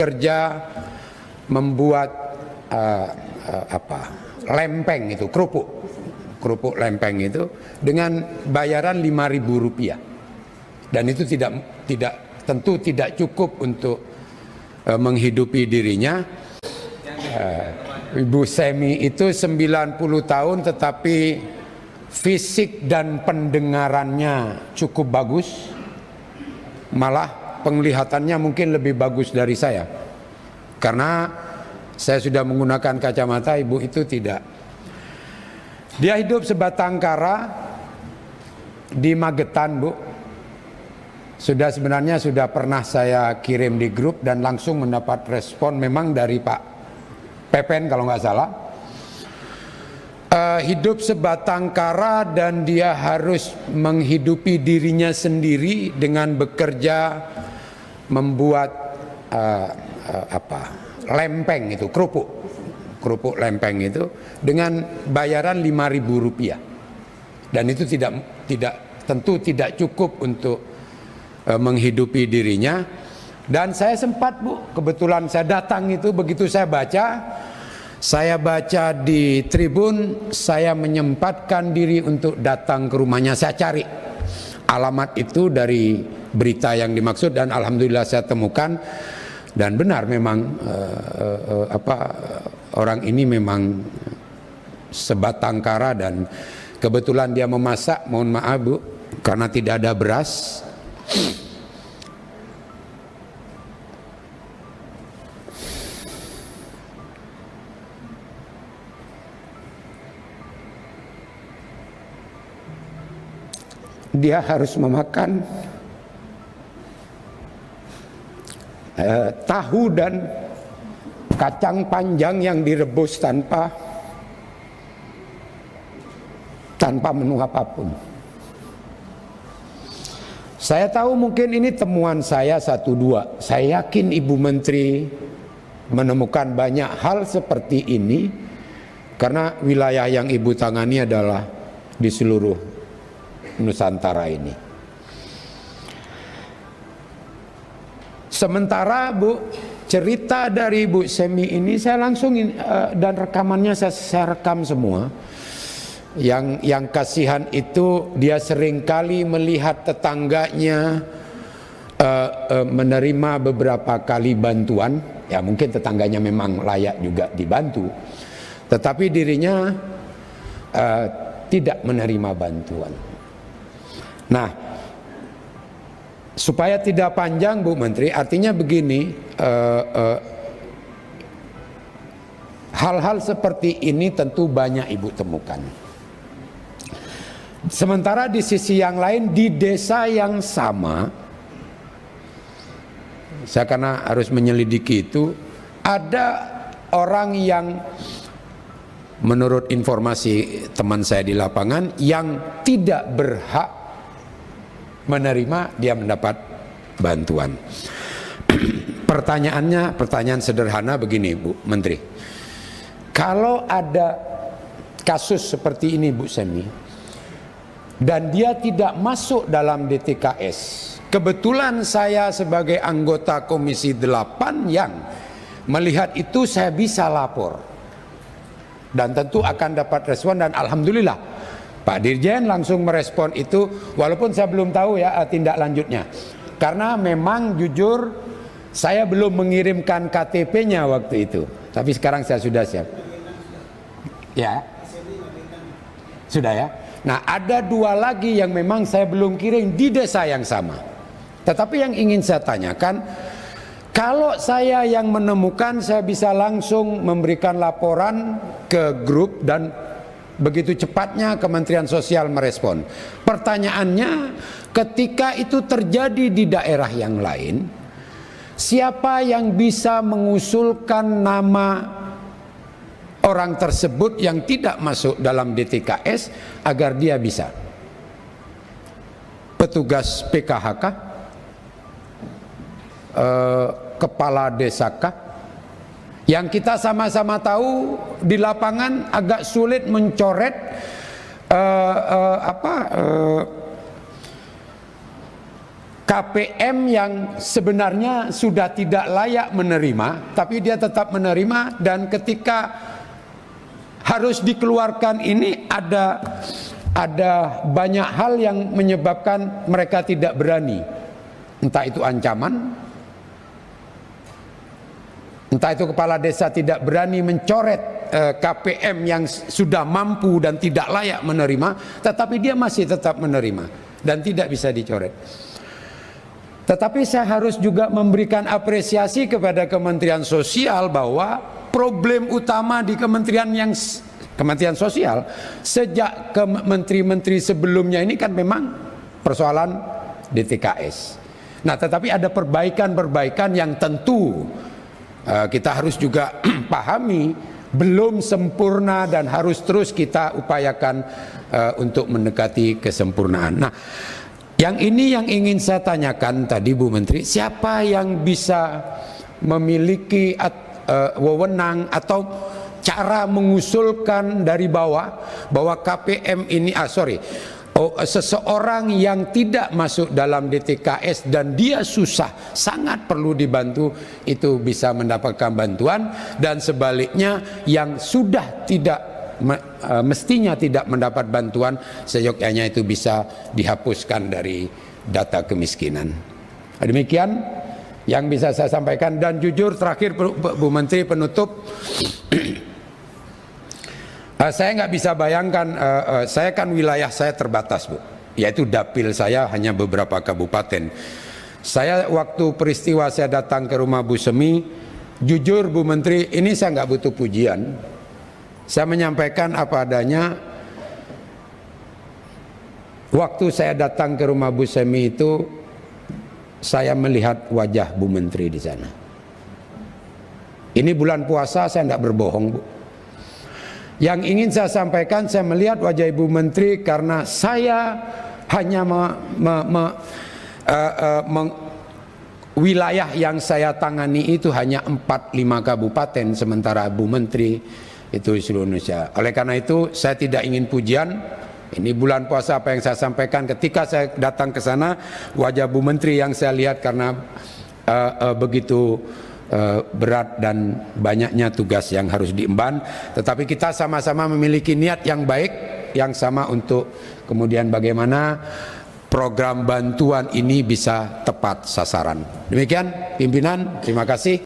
kerja membuat lempeng itu, kerupuk lempeng itu dengan bayaran Rp5.000, dan itu tentu tidak cukup untuk menghidupi dirinya. Ibu Semi itu 90 tahun tetapi fisik dan pendengarannya cukup bagus, malah penglihatannya mungkin lebih bagus dari saya, karena saya sudah menggunakan kacamata, ibu itu tidak. Dia hidup sebatang kara di Magetan, Bu. Sebenarnya sudah pernah saya kirim di grup dan langsung mendapat respon memang dari Pak Pepen kalau nggak salah. Hidup sebatang kara dan dia harus menghidupi dirinya sendiri dengan bekerja membuat lempeng itu, kerupuk lempeng itu dengan bayaran Rp5.000, dan itu tentu tidak cukup untuk menghidupi dirinya. Dan saya sempat, Bu, kebetulan saya datang itu, begitu saya baca di Tribun, saya menyempatkan diri untuk datang ke rumahnya. Saya cari alamat itu dari berita yang dimaksud dan alhamdulillah saya temukan, dan benar memang orang ini memang sebatang kara, dan kebetulan dia memasak, mohon maaf Bu, karena tidak ada beras. Dia harus memakan tahu dan kacang panjang yang direbus tanpa menu apapun. Saya tahu mungkin ini temuan saya 1-2. Saya yakin Ibu Menteri menemukan banyak hal seperti ini, karena wilayah yang Ibu tangani adalah di seluruh Nusantara ini. Sementara Bu, cerita dari Bu Semi ini saya langsung dan rekamannya saya rekam semua. Yang kasihan itu dia seringkali melihat tetangganya menerima beberapa kali bantuan. Ya mungkin tetangganya memang layak juga dibantu, tetapi dirinya tidak menerima bantuan. Nah, supaya tidak panjang Bu Menteri, artinya begini, hal-hal seperti ini tentu banyak Ibu temukan. Sementara di sisi yang lain, di desa yang sama, saya karena harus menyelidiki itu, ada orang yang menurut informasi teman saya di lapangan yang tidak berhak menerima, dia mendapat bantuan. Pertanyaan sederhana begini Bu Menteri, kalau ada kasus seperti ini Bu Semi dan dia tidak masuk dalam DTKS, kebetulan saya sebagai anggota Komisi 8 yang melihat itu, saya bisa lapor dan tentu akan dapat respon, dan alhamdulillah Pak Dirjen langsung merespon itu, walaupun saya belum tahu ya tindak lanjutnya, karena memang jujur saya belum mengirimkan KTP-nya waktu itu, tapi sekarang saya sudah siap. Ya, sudah ya. Nah, ada 2 lagi yang memang saya belum kirim di desa yang sama. Tetapi yang ingin saya tanyakan, kalau saya yang menemukan, saya bisa langsung memberikan laporan ke grup dan begitu cepatnya Kementerian Sosial merespon. Pertanyaannya, ketika itu terjadi di daerah yang lain, siapa yang bisa mengusulkan nama orang tersebut yang tidak masuk dalam DTKS agar dia bisa? Petugas PKH kah? Kepala desa kah? Yang kita sama-sama tahu di lapangan agak sulit mencoret KPM yang sebenarnya sudah tidak layak menerima, tapi dia tetap menerima, dan ketika harus dikeluarkan ini ada banyak hal yang menyebabkan mereka tidak berani. Entah itu ancaman, entah itu kepala desa tidak berani mencoret KPM yang sudah mampu dan tidak layak menerima, tetapi dia masih tetap menerima dan tidak bisa dicoret. Tetapi saya harus juga memberikan apresiasi kepada Kementerian Sosial bahwa problem utama di Kementerian Sosial sejak ke menteri-menteri sebelumnya ini kan memang persoalan DTKS. Nah, tetapi ada perbaikan-perbaikan yang tentu kita harus juga pahami belum sempurna dan harus terus kita upayakan untuk mendekati kesempurnaan. Nah, yang ini yang ingin saya tanyakan tadi Bu Menteri, siapa yang bisa memiliki wewenang atau cara mengusulkan dari bawah bahwa KPM ini seseorang yang tidak masuk dalam DTKS dan dia susah, sangat perlu dibantu, itu bisa mendapatkan bantuan, dan sebaliknya yang sudah tidak mestinya tidak mendapat bantuan, seyogyanya itu bisa dihapuskan dari data kemiskinan. Demikian yang bisa saya sampaikan. Dan jujur terakhir Bu Menteri, penutup, saya nggak bisa bayangkan, saya kan wilayah saya terbatas Bu, yaitu dapil saya hanya beberapa kabupaten. Saya waktu peristiwa saya datang ke rumah Bu Semi, jujur Bu Menteri, ini saya nggak butuh pujian. Saya menyampaikan apa adanya. Waktu saya datang ke rumah Bu Semi itu, saya melihat wajah Bu Menteri di sana. Ini bulan puasa, saya tidak berbohong Bu. Yang ingin saya sampaikan, saya melihat wajah Ibu Menteri karena saya hanya wilayah yang saya tangani itu hanya 4-5 kabupaten, sementara Bu Menteri itu di seluruh Indonesia. Oleh karena itu saya tidak ingin pujian. Ini bulan puasa, apa yang saya sampaikan ketika saya datang ke sana, wajah Bu Menteri yang saya lihat karena begitu berat dan banyaknya tugas yang harus diemban. Tetapi kita sama-sama memiliki niat yang baik, yang sama untuk kemudian bagaimana program bantuan ini bisa tepat sasaran. Demikian pimpinan, terima kasih.